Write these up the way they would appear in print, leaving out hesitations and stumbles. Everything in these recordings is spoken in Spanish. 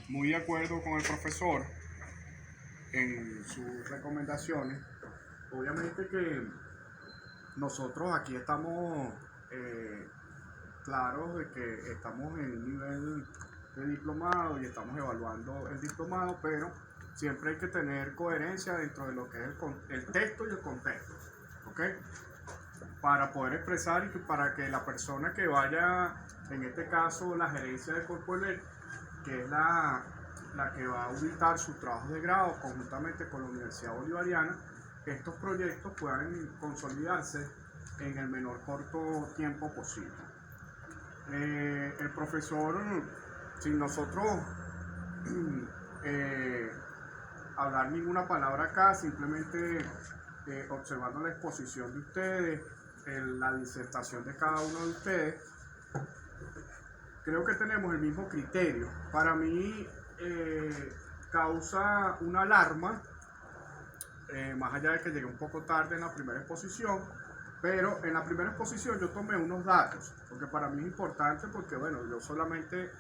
muy de acuerdo con el profesor en sus recomendaciones. Obviamente que nosotros aquí estamos claros de que estamos en un nivel de diplomado y estamos evaluando el diplomado, pero siempre hay que tener coherencia dentro de lo que es el texto y el contexto, ¿ok? Para poder expresar y para que la persona que vaya, en este caso la gerencia de Corpoelec, que es la que va a auditar sus trabajos de grado conjuntamente con la Universidad Bolivariana, estos proyectos puedan consolidarse en el menor corto tiempo posible. El profesor, sin nosotros hablar ninguna palabra acá, simplemente observando la exposición de ustedes, la disertación de cada uno de ustedes, creo que tenemos el mismo criterio. Para mí causa una alarma, más allá de que llegué un poco tarde en la primera exposición, pero en la primera exposición yo tomé unos datos, porque para mí es importante, porque bueno, yo solamente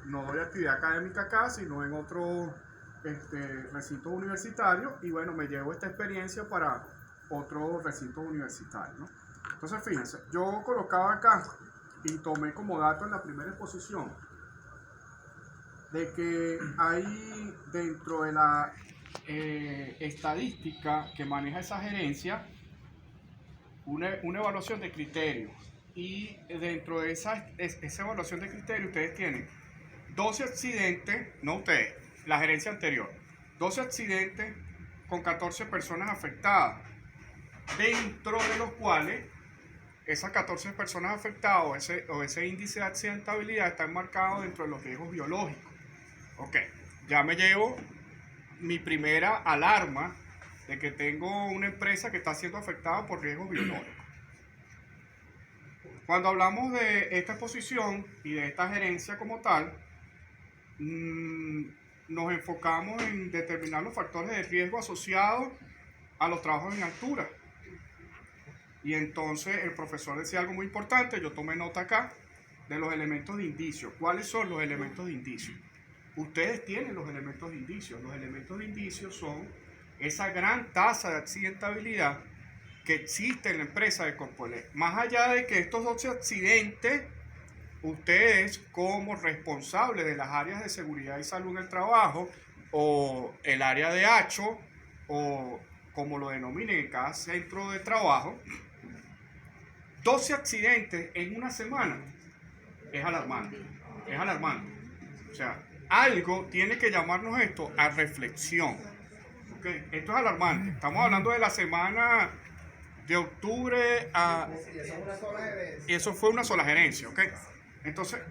no doy actividad académica acá, sino en otros recintos universitarios, y bueno, me llevo esta experiencia para otros recintos universitarios, ¿no? Entonces, fíjense, yo colocaba acá y tomé como dato en la primera exposición de que hay dentro de la estadística que maneja esa gerencia una evaluación de criterios, y dentro de esa evaluación de criterios ustedes tienen 12 accidentes, no ustedes, la gerencia anterior, 12 accidentes con 14 personas afectadas, dentro de los cuales esas 14 personas afectadas o ese índice de accidentabilidad está enmarcado dentro de los riesgos biológicos. Ok, ya me llevo mi primera alarma de que tengo una empresa que está siendo afectada por riesgos biológicos. Cuando hablamos de esta exposición y de esta gerencia como tal, nos enfocamos en determinar los factores de riesgo asociados a los trabajos en altura. Y entonces el profesor decía algo muy importante, yo tomé nota acá, de los elementos de indicio. ¿Cuáles son los elementos de indicio? Ustedes tienen los elementos de indicio. Los elementos de indicio son esa gran tasa de accidentabilidad que existe en la empresa de Corpoelec. Más allá de que estos 12 accidentes, ustedes como responsables de las áreas de seguridad y salud en el trabajo, o el área de hacho, o como lo denominen en cada centro de trabajo, 12 accidentes en una semana es alarmante. Es alarmante. O sea, algo tiene que llamarnos esto a reflexión. ¿Okay? Esto es alarmante. Estamos hablando de la semana de octubre a... Y eso fue una sola gerencia. ¿Okay? Entonces,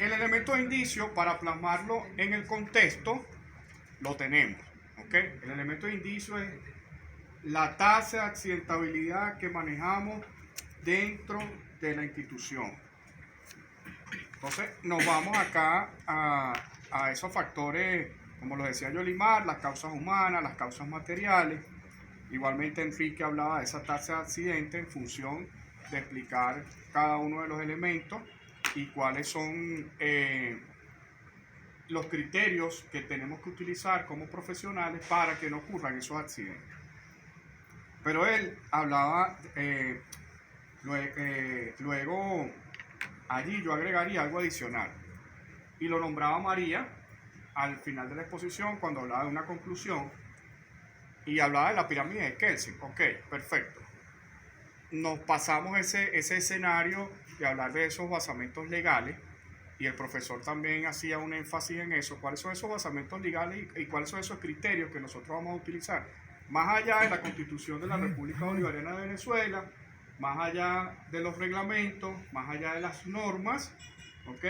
el elemento de indicio, para plasmarlo en el contexto, lo tenemos. ¿Okay? El elemento de indicio es la tasa de accidentabilidad que manejamos dentro de la institución. Entonces nos vamos acá a esos factores, como lo decía Yolimar, las causas humanas, las causas materiales. Igualmente Enrique hablaba de esa tasa de accidente en función de explicar cada uno de los elementos y cuáles son los criterios que tenemos que utilizar como profesionales para que no ocurran esos accidentes. Pero él hablaba, luego allí yo agregaría algo adicional, y lo nombraba María al final de la exposición cuando hablaba de una conclusión y hablaba de la pirámide de Kelsen. Ok, perfecto. Nos pasamos ese escenario de hablar de esos basamentos legales, y el profesor también hacía un énfasis en eso. ¿Cuáles son esos basamentos legales y cuáles son esos criterios que nosotros vamos a utilizar? Más allá de la Constitución de la República Bolivariana de Venezuela, más allá de los reglamentos, más allá de las normas, ¿ok?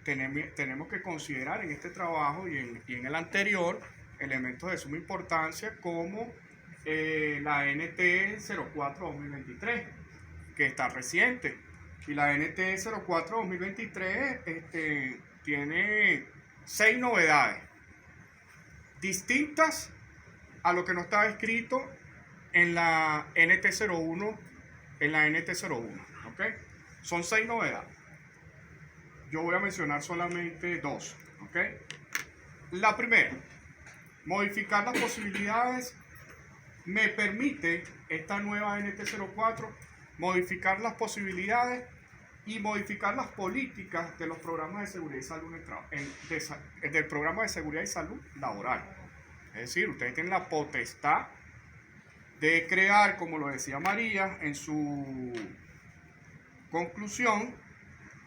Tenemos que considerar en este trabajo y en el anterior elementos de suma importancia como la NT 04-2023, que está reciente. Y la NT 04-2023 tiene 6 novedades distintas a lo que no estaba escrito en la NT01, ¿ok? Son 6 novedades. yo voy a mencionar solamente dos, ¿ok? La primera, modificar las posibilidades. Me permite esta nueva NT04 modificar las posibilidades y modificar las políticas de los programas de seguridad y salud del programa de seguridad y salud laboral. Es decir, ustedes tienen la potestad de crear, como lo decía María en su conclusión.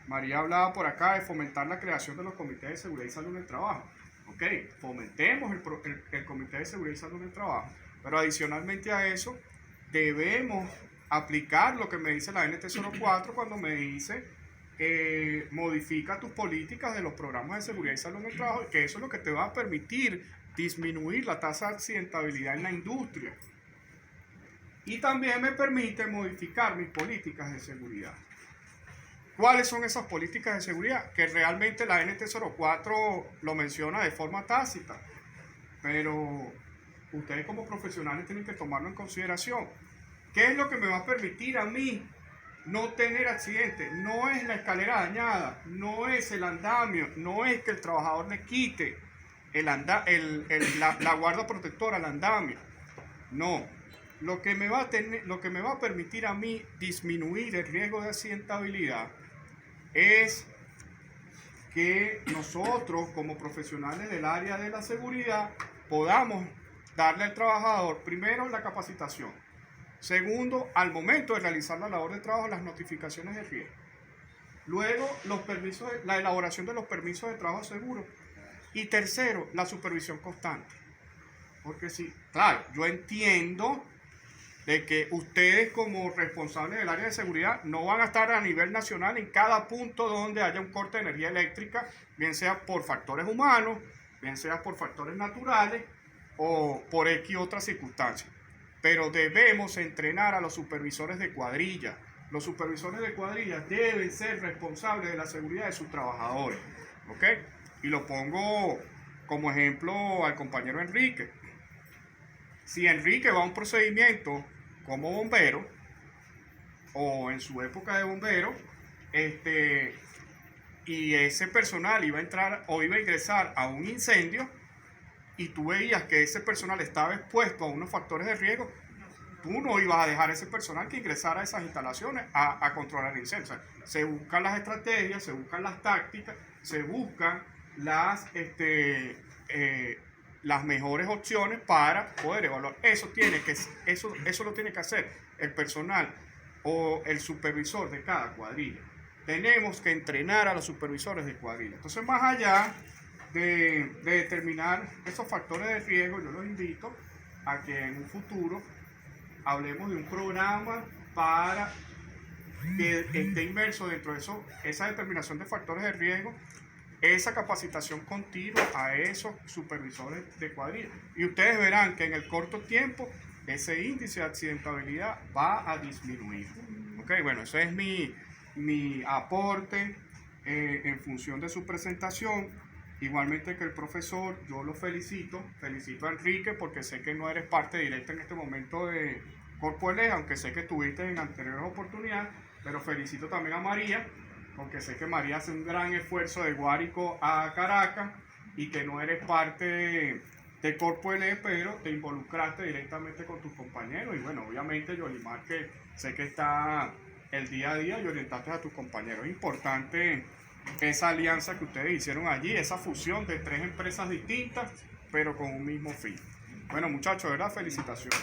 María hablaba por acá de fomentar la creación de los comités de seguridad y salud en el trabajo. Ok, fomentemos el comité de seguridad y salud en el trabajo, pero adicionalmente a eso debemos aplicar lo que me dice la NT04 cuando me dice modifica tus políticas de los programas de seguridad y salud en el trabajo, que eso es lo que te va a permitir disminuir la tasa de accidentabilidad en la industria. Y también me permite modificar mis políticas de seguridad. ¿Cuáles son esas políticas de seguridad? Que realmente la NT04 lo menciona de forma tácita, pero ustedes como profesionales tienen que tomarlo en consideración. ¿Qué es lo que me va a permitir a mí no tener accidentes? No es la escalera dañada, no es el andamio, no es que el trabajador le quite la guarda protectora al andamio. No. Lo que me va a permitir a mí disminuir el riesgo de accidentabilidad es que nosotros como profesionales del área de la seguridad podamos darle al trabajador primero la capacitación, segundo, al momento de realizar la labor de trabajo, las notificaciones de riesgo, luego la elaboración de los permisos de trabajo seguro y tercero, la supervisión constante. Porque sí, claro, yo entiendo de que ustedes como responsables del área de seguridad no van a estar a nivel nacional en cada punto donde haya un corte de energía eléctrica, bien sea por factores humanos, bien sea por factores naturales o por X otras circunstancias. Pero debemos entrenar a los supervisores de cuadrilla. Los supervisores de cuadrilla deben ser responsables de la seguridad de sus trabajadores. ¿Ok? Y lo pongo como ejemplo al compañero Enrique. Si Enrique va a un procedimiento como bombero o en su época de bombero, y ese personal iba a entrar o iba a ingresar a un incendio y tú veías que ese personal estaba expuesto a unos factores de riesgo, tú no ibas a dejar a ese personal que ingresara a esas instalaciones a controlar el incendio. O sea, se buscan las estrategias, se buscan las tácticas, se buscan las mejores opciones para poder evaluar. Eso lo tiene que hacer el personal o el supervisor de cada cuadrilla. Tenemos que entrenar a los supervisores de cuadrilla. Entonces, más allá de determinar esos factores de riesgo, yo los invito a que en un futuro hablemos de un programa para que esté inmerso dentro de esa determinación de factores de riesgo, esa capacitación continua a esos supervisores de cuadrilla. Y ustedes verán que en el corto tiempo ese índice de accidentabilidad va a disminuir. Ok, bueno, ese es mi aporte en función de su presentación. Igualmente que el profesor, yo lo felicito a Enrique porque sé que no eres parte directa en este momento de Corpo LE, aunque sé que estuviste en anteriores oportunidades, pero felicito también a María, porque sé que María hace un gran esfuerzo de Guárico a Caracas y que no eres parte de Corpo LE, pero te involucraste directamente con tus compañeros y bueno, obviamente Yolimar, que sé que está el día a día y orientaste a tus compañeros. Es importante esa alianza que ustedes hicieron allí, esa fusión de 3 empresas distintas, pero con un mismo fin. Bueno, muchachos, de verdad, felicitaciones.